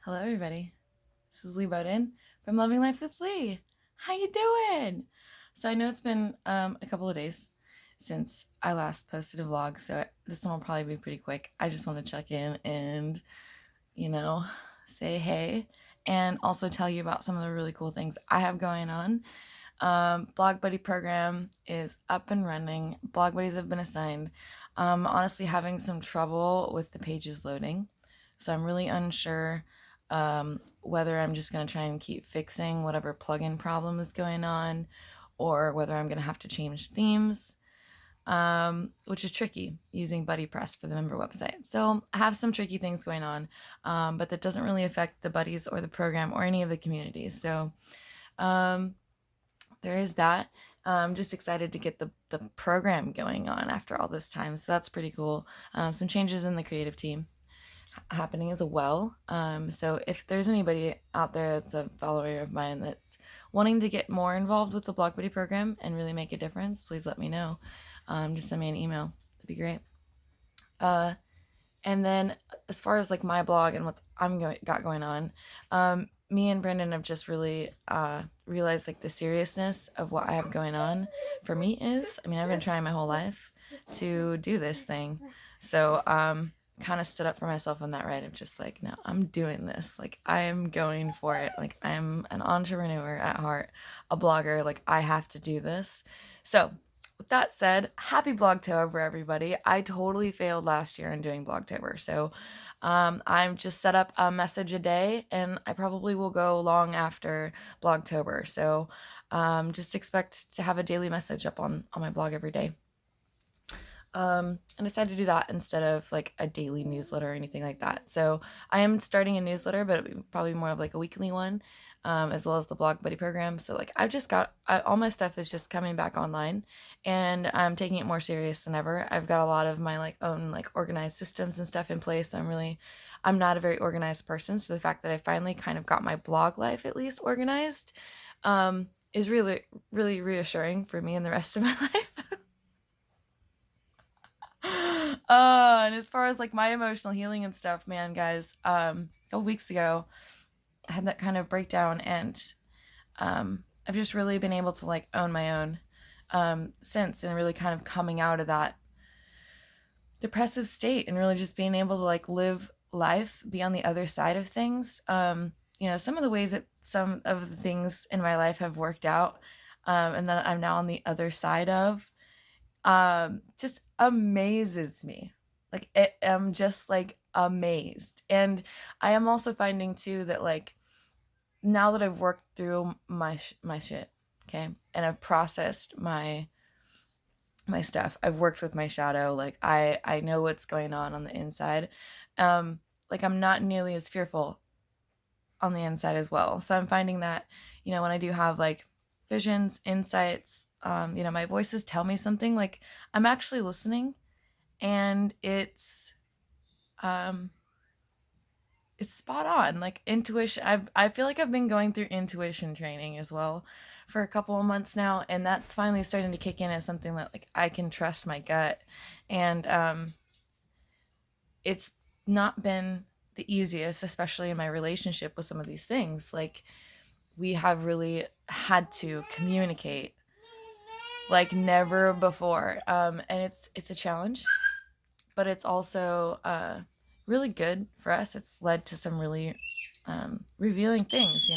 Hello, everybody. This is Lee Bowden from Loving Life with Lee. How you doing? So I know it's been a couple of days since I last posted a vlog, so this one will probably be pretty quick. I just want to check in and, you know, say hey and also tell you about some of the really cool things I have going on. Blog Buddy program is up and running. Blog Buddies have been assigned. Honestly, having some trouble with the pages loading, so I'm really unsure whether I'm just going to try and keep fixing whatever plugin problem is going on, or whether I'm going to have to change themes, which is tricky using BuddyPress for the member website. So I have some tricky things going on, but that doesn't really affect the buddies or the program or any of the communities. So there is that. I'm just excited to get the program going on after all this time. So that's pretty cool. Some changes in the creative team happening as well. So if there's anybody out there that's a follower of mine that's wanting to get more involved with the Blog Buddy program and really make a difference, please let me know. Just send me an email. That'd be great. And then as far as like my blog and what got going on, me and Brendan have just really realized like the seriousness of what I have going on for me is. I mean, I've been trying my whole life to do this thing. So kind of stood up for myself on that right of just like, no, I'm doing this. Like I am going for it. Like I'm an entrepreneur at heart, a blogger. Like I have to do this. So with that said, happy Blogtober, everybody. I totally failed last year in doing Blogtober. So I'm just set up a message a day, and I probably will go long after Blogtober. So just expect to have a daily message up on my blog every day. And I decided to do that instead of like a daily newsletter or anything like that. So I am starting a newsletter, but it'll be probably more of like a weekly one, as well as the Blog Buddy program. So like I've just got all my stuff is just coming back online, and I'm taking it more serious than ever. I've got a lot of my like own like organized systems and stuff in place. So I'm not a very organized person. So the fact that I finally kind of got my blog life at least organized, is really, really reassuring for me and the rest of my life. And as far as like my emotional healing and stuff, man, guys, a couple weeks ago, I had that kind of breakdown, and I've just really been able to like own my own since, and really kind of coming out of that depressive state and really just being able to like live life, be on the other side of things. Some of the ways that some of the things in my life have worked out, and that I'm now on the other side of, just amazes me. Like I'm just like amazed. And I am also finding too that like now that I've worked through my shit, okay, and I've processed my stuff, I've worked with my shadow. Like I know what's going on the inside. Like I'm not nearly as fearful on the inside as well. So I'm finding that when I do have like visions, insights, my voices tell me something, like I'm actually listening, and it's spot on. Like intuition, I feel like I've been going through intuition training as well for a couple of months now, and that's finally starting to kick in as something that like I can trust my gut. And it's not been the easiest, especially in my relationship with some of these things. Like we have really had to communicate like never before, and it's a challenge, but it's also really good for us. It's led to some really revealing things.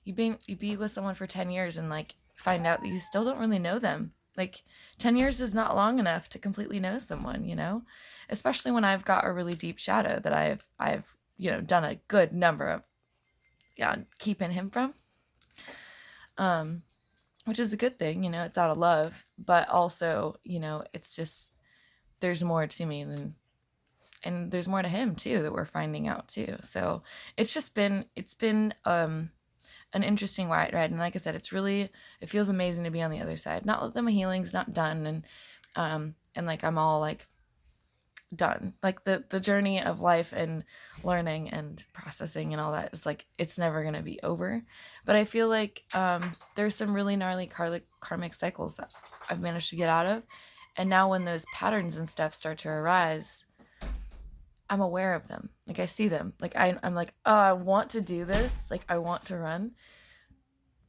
You be with someone for 10 years and like find out that you still don't really know them. Like 10 years is not long enough to completely know someone, especially when I've got a really deep shadow that I've done a good number of keeping him from, which is a good thing. It's out of love, but also it's just there's more to me and there's more to him too that we're finding out too. So it's been an interesting ride, and like I said, it feels amazing to be on the other side. Not that my healing's not done, and like I'm all like done. Like the journey of life and learning and processing and all that is like it's never gonna be over. But I feel like there's some really gnarly karmic cycles that I've managed to get out of, and now when those patterns and stuff start to arise, I'm aware of them. Like I see them. Like I'm like, oh, I want to do this. Like I want to run,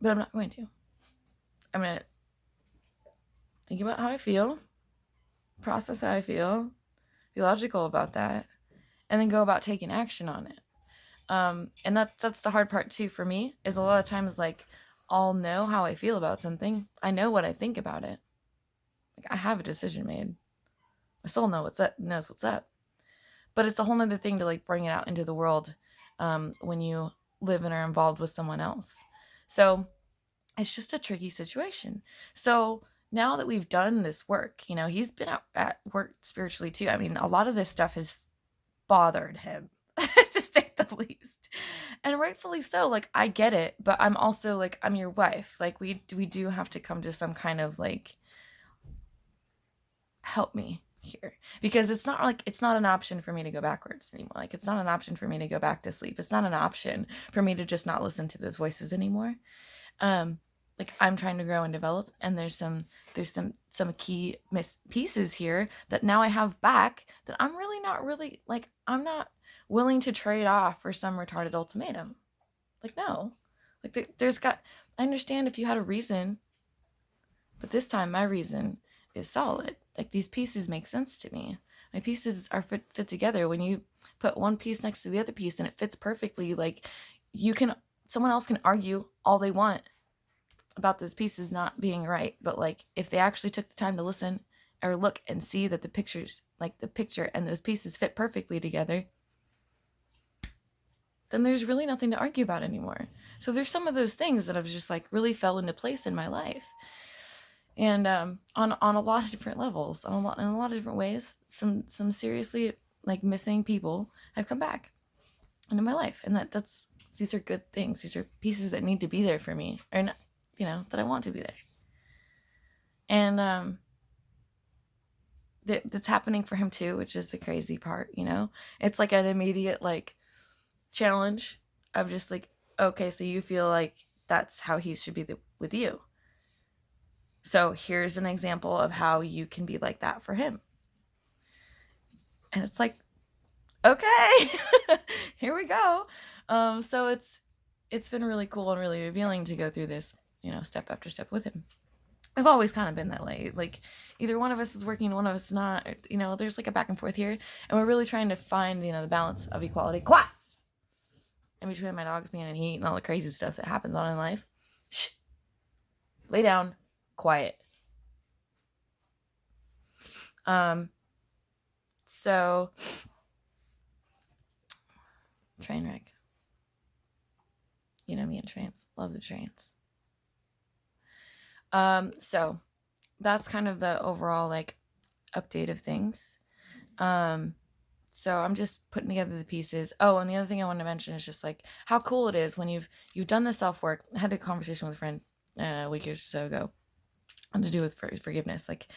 but I'm not going to. I'm going to think about how I feel, process how I feel, be logical about that, and then go about taking action on it. And that's the hard part too for me, is a lot of times like I'll know how I feel about something. I know what I think about it. Like I have a decision made. My soul knows what's up. But it's a whole nother thing to like bring it out into the world when you live and are involved with someone else. So it's just a tricky situation. So now that we've done this work, you know, he's been at work spiritually too. I mean, a lot of this stuff has bothered him, to say the least. And rightfully so. Like, I get it, but I'm also like, I'm your wife. Like, we do have to come to some kind of like, help me here, because it's not an option for me to go backwards anymore. Like, it's not an option for me to go back to sleep. It's not an option for me to just not listen to those voices anymore. Like, I'm trying to grow and develop, and there's some key pieces here that now I have back that I'm really not really like, I'm not willing to trade off for some retarded ultimatum. Like, no. Like, I understand if you had a reason, but this time my reason is solid. Like, these pieces make sense to me. My pieces are fit together. When you put one piece next to the other piece and it fits perfectly, like, someone else can argue all they want about those pieces not being right, but like, if they actually took the time to listen or look and see that the picture and those pieces fit perfectly together, then there's really nothing to argue about anymore. So there's some of those things that have just like really fell into place in my life. And on a lot of different levels, in a lot of different ways, some seriously like missing people have come back into my life, and these are good things. These are pieces that need to be there for me, or not, you know, that I want to be there. And that's happening for him too, which is the crazy part. You know, it's like an immediate like challenge of just like, okay, so you feel like that's how he should be with you. So here's an example of how you can be like that for him. And it's like, okay, here we go. So it's been really cool and really revealing to go through this, you know, step after step with him. I've always kind of been that way. Like, either one of us is working, one of us is not. You know, there's like a back and forth here, and we're really trying to find, you know, the balance of equality. Quiet! In between my dogs being in heat and all the crazy stuff that happens on in life. Shh. Lay down. Quiet. So train wreck. You know me and trains. Love the trains. So that's kind of the overall like update of things. So I'm just putting together the pieces. Oh, and the other thing I wanted to mention is just like how cool it is when you've done the self-work. I had a conversation with a friend a week or so ago to do with forgiveness. Like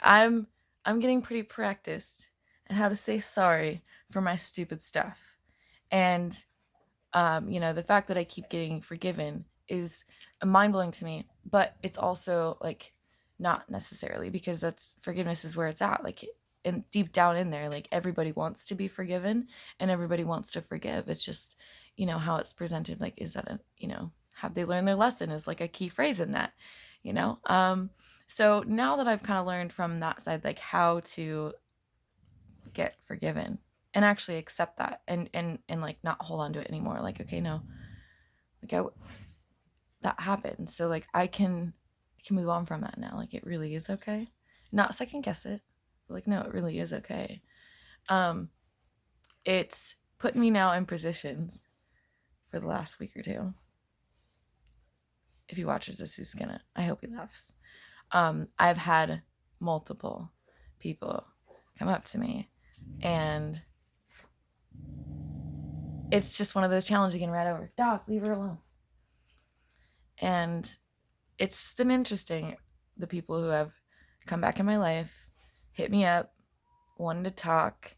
I'm getting pretty practiced at how to say sorry for my stupid stuff. And you know, the fact that I keep getting forgiven is mind-blowing to me, but it's also like not necessarily, because forgiveness is where it's at. Like, and deep down in there, like, everybody wants to be forgiven and everybody wants to forgive. It's just, you know, how it's presented. Like, is that you know, have they learned their lesson is like a key phrase in that, you know? So now that I've kind of learned from that side, like how to get forgiven and actually accept that and like not hold on to it anymore. Like, okay, no, like that happened. So like I can move on from that now. Like, it really is okay. Not second guess it. But like, no, it really is okay. It's put me now in positions for the last week or two. If he watches this, I hope he laughs. I've had multiple people come up to me, and it's just one of those challenges getting right over. Dog, leave her alone. And it's been interesting, the people who have come back in my life, hit me up, wanted to talk.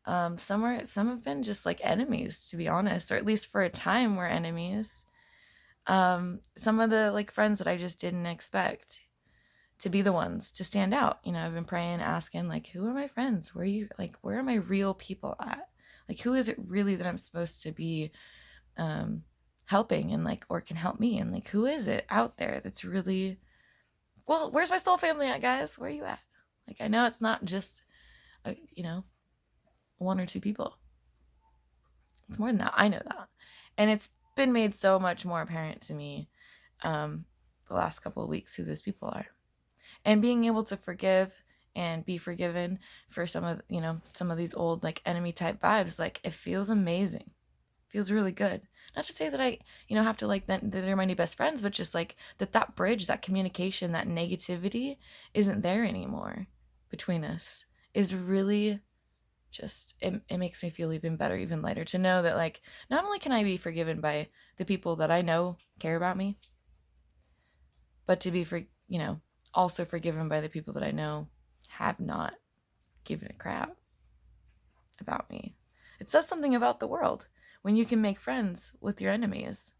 Some have been just like enemies, to be honest, or at least for a time were enemies. Some of the like friends that I just didn't expect to be the ones to stand out. You know, I've been praying, asking, like, who are my friends? Where are my real people at? Like, who is it really that I'm supposed to be helping and like, or can help me? And like, who is it out there that's really, well, where's my soul family at, guys? Where are you at? Like, I know it's not just, one or two people. It's more than that. I know that. And it's been made so much more apparent to me the last couple of weeks who those people are. And being able to forgive and be forgiven for some of these old like enemy type vibes, like it feels amazing. It feels really good. Not to say that I, have to like that they're my new best friends, but just like that bridge, that communication, that negativity isn't there anymore between us is really just, it makes me feel even better, even lighter to know that like, not only can I be forgiven by the people that I know care about me, but to be also forgiven by the people that I know have not given a crap about me. It says something about the world when you can make friends with your enemies.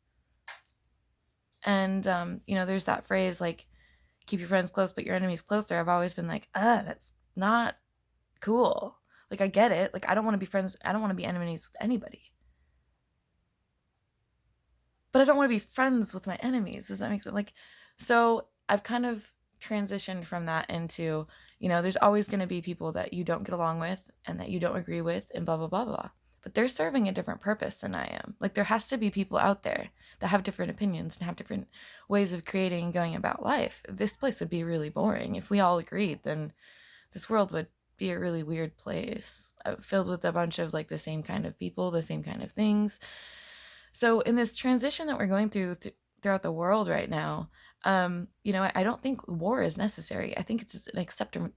And, there's that phrase like, keep your friends close, but your enemies closer. I've always been like, that's not cool. Like, I get it. Like, I don't want to be friends. I don't want to be enemies with anybody. But I don't want to be friends with my enemies. Does that make sense? Like, so I've kind of transitioned from that into, there's always going to be people that you don't get along with and that you don't agree with and blah, blah, blah, blah. But they're serving a different purpose than I am. Like, there has to be people out there that have different opinions and have different ways of creating and going about life. This place would be really boring. If we all agreed, then this world would be a really weird place, filled with a bunch of like the same kind of people, the same kind of things. So in this transition that we're going through throughout the world right now, I don't think war is necessary. I think it's an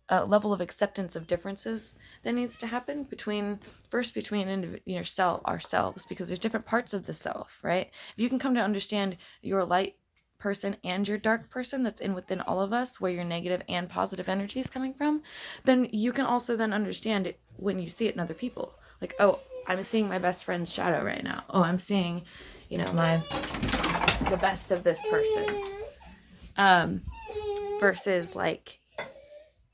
a level of acceptance of differences that needs to happen between ourselves, because there's different parts of the self, right? If you can come to understand your light person and your dark person that's within all of us, where your negative and positive energy is coming from, then you can also then understand it when you see it in other people. Like, oh, I'm seeing my best friend's shadow right now. Oh, I'm seeing, the best of this person. Versus like,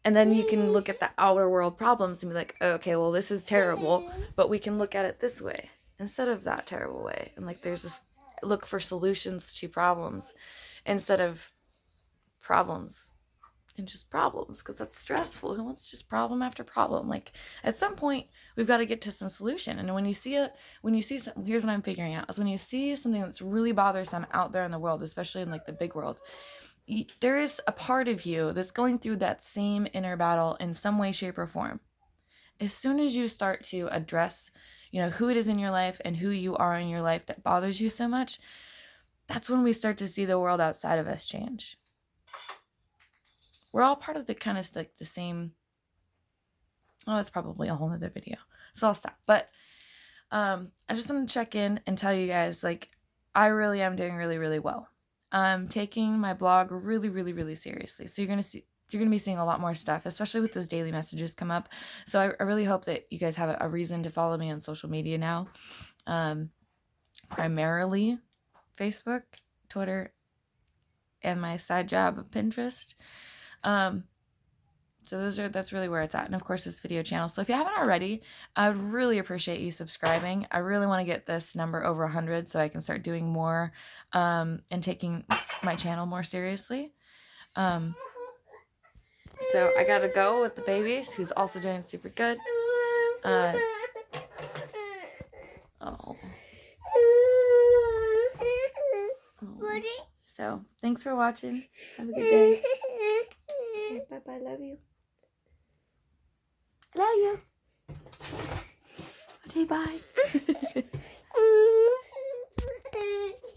and then you can look at the outer world problems and be like, oh, okay, well, this is terrible, but we can look at it this way instead of that terrible way. And like, there's this look for solutions to problems instead of problems and just problems, because that's stressful. Who wants just problem after problem? Like, at some point we've got to get to some solution. And when you see something, here's what I'm figuring out, is when you see something that's really bothersome out there in the world, especially in like the big world, there is a part of you that's going through that same inner battle in some way, shape, or form. As soon as you start to address, who it is in your life and who you are in your life that bothers you so much, that's when we start to see the world outside of us change. We're all part of the kind of like the same, it's probably a whole other video, so I'll stop. But I just want to check in and tell you guys, like, I really am doing really, really well. I'm taking my blog really, really, really seriously. So you're going to be seeing a lot more stuff, especially with those daily messages come up. So I really hope that you guys have a reason to follow me on social media now. Primarily Facebook, Twitter, and my side job of Pinterest. So that's really where it's at. And of course, this video channel. So if you haven't already, I would really appreciate you subscribing. I really want to get this number over 100 so I can start doing more, and taking my channel more seriously. So I gotta go with the babies, who's also doing super good. So thanks for watching. Have a good day. Say bye-bye. Love you. Love you. Okay, bye.